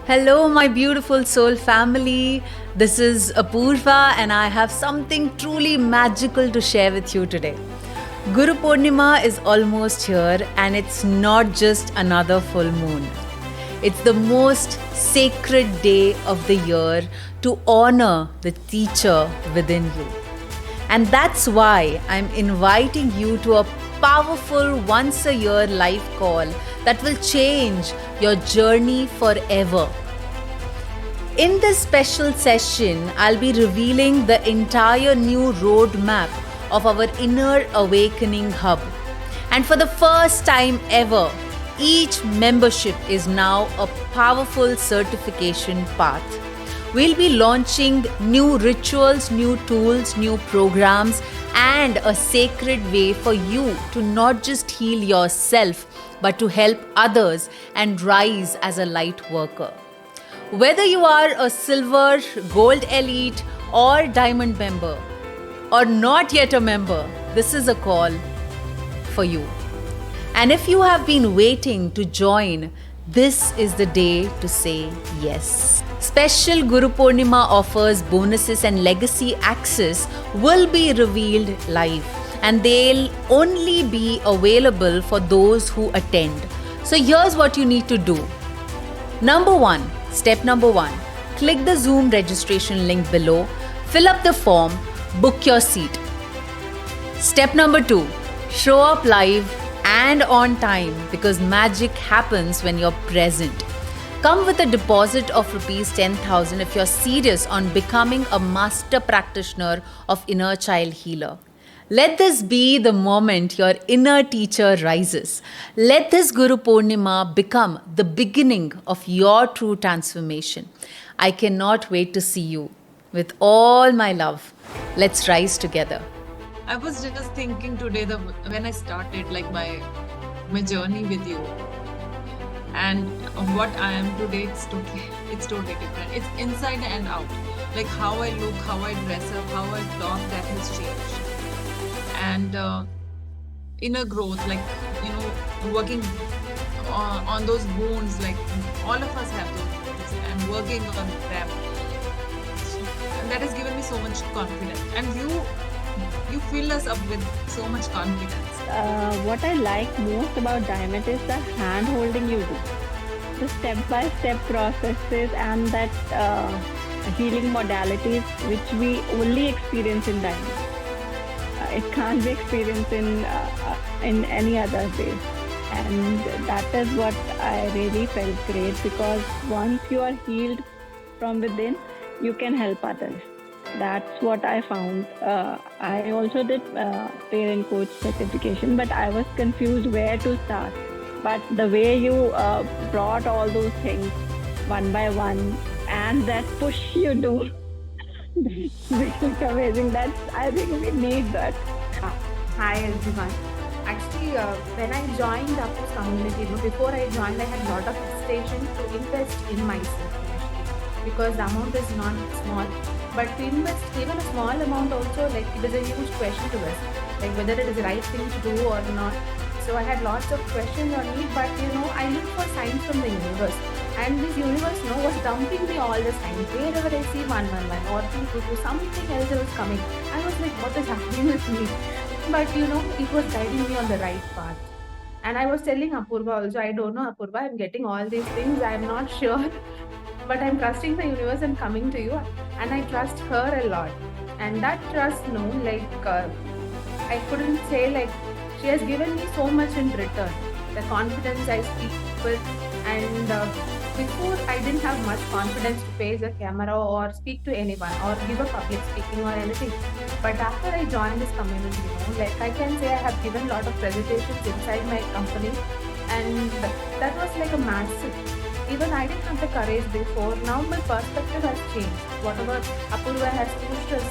Hello, my beautiful soul family. This is Apurva, and I have something truly magical to share with you today. Guru Purnima is almost here, and it's not just another full moon. It's the most sacred day of the year to honor the teacher within you. And that's why I'm inviting you to a powerful once a year live call that will change your journey forever. In this special session, I'll be revealing the entire new roadmap of our Inner Awakening Hub. And for the first time ever, each membership is now a powerful certification path. We'll be launching new rituals, new tools, new programs, and a sacred way for you to not just heal yourself, but to help others and rise as a light worker. Whether you are a silver, gold elite, or diamond member, or not yet a member, this is a call for you. And if you have been waiting to join, this is the day to say yes. Special Guru Purnima offers, bonuses, and legacy access will be revealed live, and they'll only be available for those who attend. So here's what you need to do. Step number one, click the Zoom registration link below, fill up the form, book your seat. Step number two, show up live and on time because magic happens when you're present. Come with a deposit of rupees 10,000 if you're serious on becoming a master practitioner of inner child healer. Let this be the moment your inner teacher rises. Let this Guru Purnima become the beginning of your true transformation. I cannot wait to see you. With all my love, let's rise together. I was just thinking today when I started like my journey with you and what I am today, it's totally different. It's inside and out. Like how I look, how I dress up, how I talk, that has changed. And inner growth, like working on those wounds, like all of us have those wounds, and working on them. And that has given me so much confidence. And you fill us up with so much confidence. What I like most about Diamond is the hand holding you do, the step by step processes, and that healing modalities which we only experience in Diamond. It can't be experienced in any other way, and that is what I really felt great, because once you are healed from within, you can help others. That's what I found. I also did parent coach certification, but I was confused where to start. But the way you brought all those things one by one, and that push you do, it's amazing. I think we need that. Hi everyone. Actually, when I joined Apu's community, before I joined, I had a lot of hesitation to invest in myself initially, because the amount is not small. But to invest even a small amount also, like it is a huge question to us, like whether it is the right thing to do or not. So I had lots of questions on it, but I looked for signs from the universe, and this universe, was dumping me all the time. Wherever I see 111 or 222, something else was coming. I was like, what is happening with me? But it was guiding me on the right path. And I was telling Apurva also, I don't know, Apurva, I'm getting all these things, I'm not sure. But I'm trusting the universe and coming to you, and I trust her a lot. And that trust, I couldn't say, like, she has given me so much in return. The confidence I speak with, and before I didn't have much confidence to face a camera or speak to anyone or give a public speaking or anything. But after I joined this community, like I can say I have given a lot of presentations inside my company, and that was like a massive. Even I didn't have the courage before. Now my perspective has changed. Whatever Apurva has pushed us,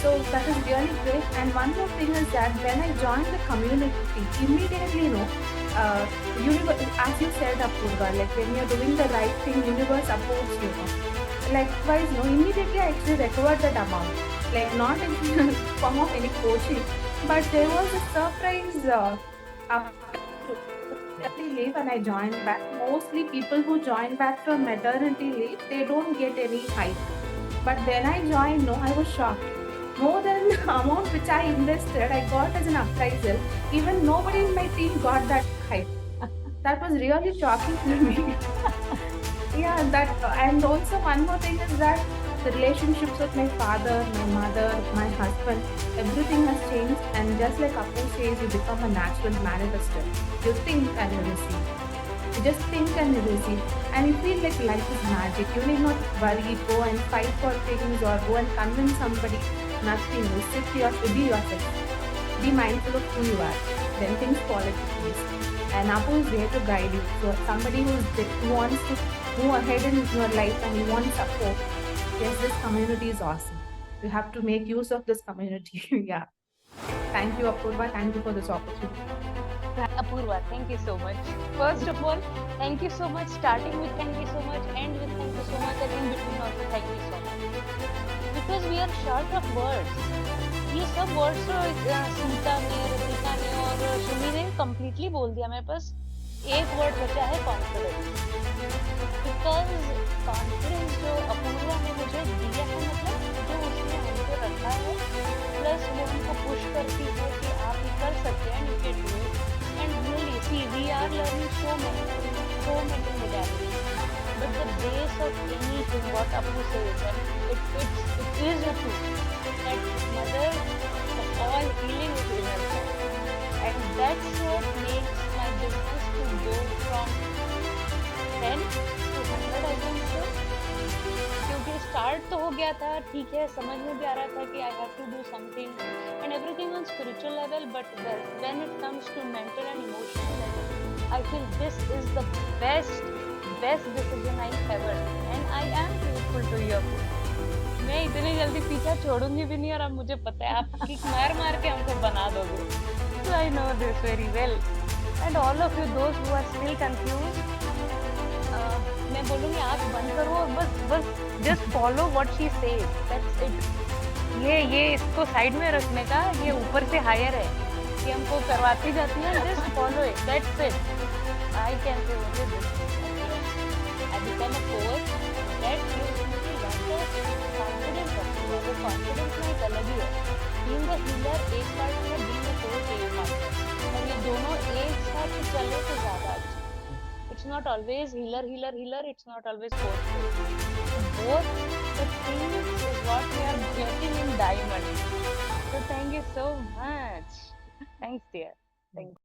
so that is really great. And one more thing is that when I joined the community, immediately, as you said, Apurva, like when you're doing the right thing, universe supports you. Likewise, immediately I actually recovered that amount. Like not in form of any coaching, but there was a surprise maternity leave and I joined back. Mostly people who join back from maternity leave, they don't get any hike. But when I joined, no, I was shocked. More than the amount which I invested, I got as an appraisal. Even nobody in my team got that hike. That was really shocking to me. Yeah, that and also one more thing is that the relationships with my father, my mother, my husband, everything has changed. And just like Apu says, you become a natural manifester. You think and you receive. You just think and you receive. And you feel like life is magic. You need not worry, go and fight for things or go and convince somebody. Nothing. You sit here to be yourself. Be mindful of who you are. Then things fall into place. And Apu is there to guide you. So somebody who wants to move ahead in your life and you want support, yes, this community is awesome. You have to make use of this community. Yeah. Thank you, Apurva. Thank you for this opportunity. Apurva, thank you so much. First of all, thank you so much. Starting with thank you so much, end with thank you so much, and in between also thank you so much. Because we are short of words. ये सब words तो सीता ने, रतिका ने और सुमी ने completely बोल दिया. मेरे पास एक वर्ड बचा है confidence. Because confidence जो अपूर्वा ने मुझे दिया है, मतलब जो उसने हमको रखा है, प्लस वो हमको पुश करती है कि आप ये कर सकते हैं, you can do it. And really, see, we are learning so many modalities. But the base of anything, what Apu says, and it is a truth that mother of all healing is in herself. And that's what makes my business to go from 10 to 100, I can say. क्योंकि start तो हो गया था, ठीक है, समझ में भी आ रहा था कि I have to do something and everything on spiritual level, but when it comes to mental and emotional level, I feel this is the best decision I ever, and I am grateful to you. मैं इतनी जल्दी पीछा छोड़ूंगी भी नहीं, और अब मुझे पता है आप किक मार के हमको बना दोगे. So I know this very well. And all of you दोस्त हु आर स्टिल कंफ्यूज्ड, मैं बोलूँगी आँख बंद करो और बस just follow what she says, that's it. ये इसको साइड में रखने का, ये ऊपर से हायर है, ये हमको करवाती जाती है, just follow it, that's it. I can say only this. I become a coach that gives me lot of confidence. वो कॉन्फिडेंस में एक अलग ही है. बीइंग अ हीलर एक पार्ट है, बीइंग अ कोच एक पार्ट है, और ये दोनों एक साथ चले तो ज़्यादा अच्छा. It's not always healer, it's not always coach. Both the things is what we are getting in Diamond. So thank you so much. Thanks dear. Thank you.